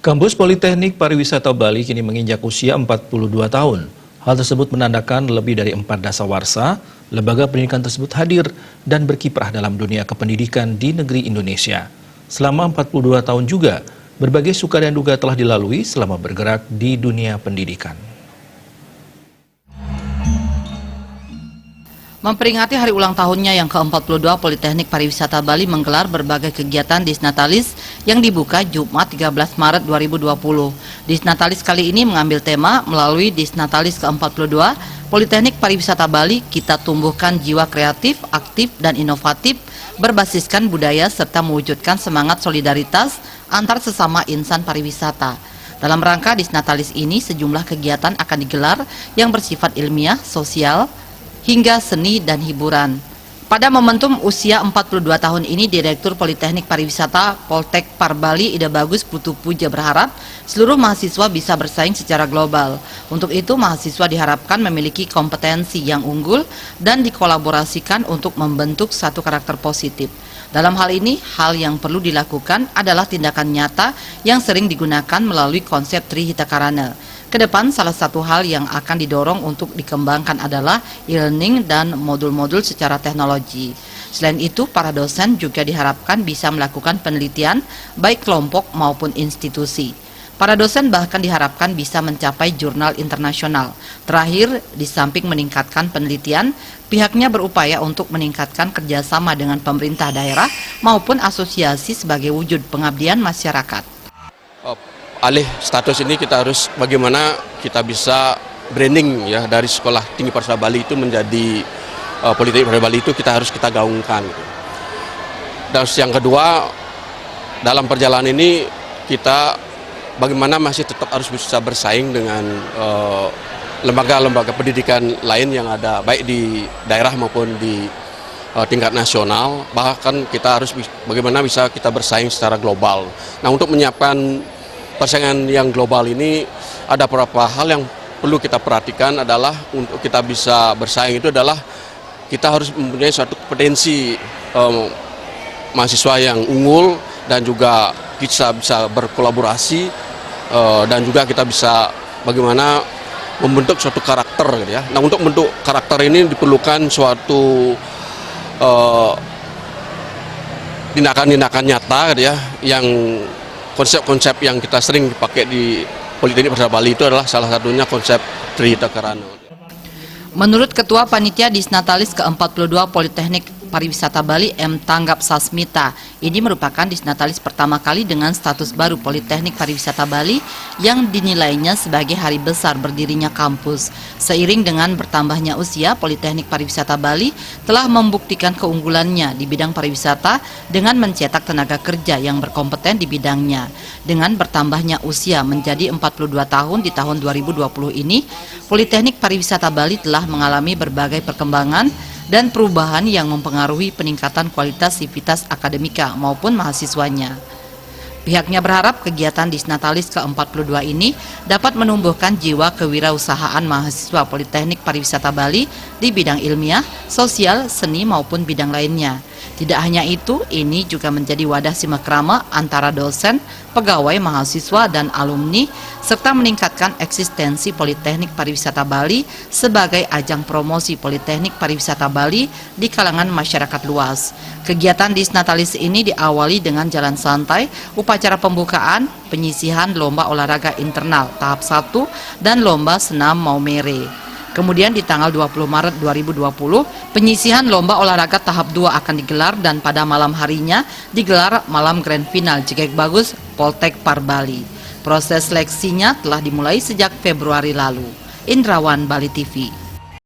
Kampus Politeknik Pariwisata Bali kini menginjak usia 42 tahun. Hal tersebut menandakan lebih dari 4 dasawarsa, lembaga pendidikan tersebut hadir dan berkiprah dalam dunia kependidikan di negeri Indonesia. Selama 42 tahun juga, berbagai suka dan duka telah dilalui selama bergerak di dunia pendidikan. Memperingati hari ulang tahunnya yang ke-42, Politeknik Pariwisata Bali menggelar berbagai kegiatan Disnatalis yang dibuka Jumat 13 Maret 2020. Disnatalis kali ini mengambil tema melalui Disnatalis ke-42, Politeknik Pariwisata Bali, kita tumbuhkan jiwa kreatif, aktif, dan inovatif, berbasiskan budaya serta mewujudkan semangat solidaritas antar sesama insan pariwisata. Dalam rangka Disnatalis ini, sejumlah kegiatan akan digelar yang bersifat ilmiah, sosial, hingga seni dan hiburan. Pada momentum usia 42 tahun ini, Direktur Politeknik Pariwisata Poltek Par Bali Ida Bagus Putu Puja berharap seluruh mahasiswa bisa bersaing secara global. Untuk itu, mahasiswa diharapkan memiliki kompetensi yang unggul dan dikolaborasikan untuk membentuk satu karakter positif. Dalam hal ini, hal yang perlu dilakukan adalah tindakan nyata yang sering digunakan melalui konsep Trihita Karana. Kedepan, salah satu hal yang akan didorong untuk dikembangkan adalah e-learning dan modul-modul secara teknologi. Selain itu, para dosen juga diharapkan bisa melakukan penelitian baik kelompok maupun institusi. Para dosen bahkan diharapkan bisa mencapai jurnal internasional. Terakhir, di samping meningkatkan penelitian, pihaknya berupaya untuk meningkatkan kerjasama dengan pemerintah daerah maupun asosiasi sebagai wujud pengabdian masyarakat. Alih status ini kita harus bagaimana kita bisa branding ya dari Sekolah Tinggi Pariwisata Bali itu menjadi Politeknik Pariwisata Bali itu kita harus gaungkan. Dan yang kedua, dalam perjalanan ini kita bagaimana masih tetap harus bisa bersaing dengan lembaga-lembaga pendidikan lain yang ada baik di daerah maupun di tingkat nasional. Bahkan kita harus bagaimana bisa kita bersaing secara global. Nah, untuk menyiapkan persaingan yang global ini ada beberapa hal yang perlu kita perhatikan adalah untuk kita bisa bersaing itu adalah kita harus mempunyai suatu kompetensi mahasiswa yang unggul dan juga kita bisa berkolaborasi dan juga kita bisa bagaimana membentuk suatu karakter gitu ya. Nah, untuk membentuk karakter ini diperlukan suatu tindakan-tindakan nyata gitu ya, yang konsep-konsep yang kita sering dipakai di Politeknik Pariwisata Bali itu adalah salah satunya konsep Trihita Karana. Menurut Ketua Panitia Disnatalis ke-42 Politeknik Pariwisata Bali M. Tanggap Sasmita, ini merupakan Disnatalis pertama kali dengan status baru Politeknik Pariwisata Bali yang dinilainya sebagai hari besar berdirinya kampus. Seiring dengan bertambahnya usia, Politeknik Pariwisata Bali telah membuktikan keunggulannya di bidang pariwisata dengan mencetak tenaga kerja yang berkompeten di bidangnya. Dengan bertambahnya usia menjadi 42 tahun di tahun 2020 ini, Politeknik Pariwisata Bali telah mengalami berbagai perkembangan dan perubahan yang mempengaruhi peningkatan kualitas sivitas akademika maupun mahasiswanya. Pihaknya berharap kegiatan Disnatalis ke-42 ini dapat menumbuhkan jiwa kewirausahaan mahasiswa Politeknik Pariwisata Bali di bidang ilmiah, sosial, seni maupun bidang lainnya. Tidak hanya itu, ini juga menjadi wadah silaturahmi antara dosen, pegawai, mahasiswa, dan alumni, serta meningkatkan eksistensi Politeknik Pariwisata Bali sebagai ajang promosi Politeknik Pariwisata Bali di kalangan masyarakat luas. Kegiatan Disnatalis ini diawali dengan jalan santai, upacara pembukaan, penyisihan lomba olahraga internal tahap 1, dan lomba senam Maumere. Kemudian di tanggal 20 Maret 2020, penyisihan lomba olahraga tahap 2 akan digelar dan pada malam harinya digelar malam grand final Jegek Bagus Poltek Par Bali. Proses seleksinya telah dimulai sejak Februari lalu. Indrawan, Bali TV.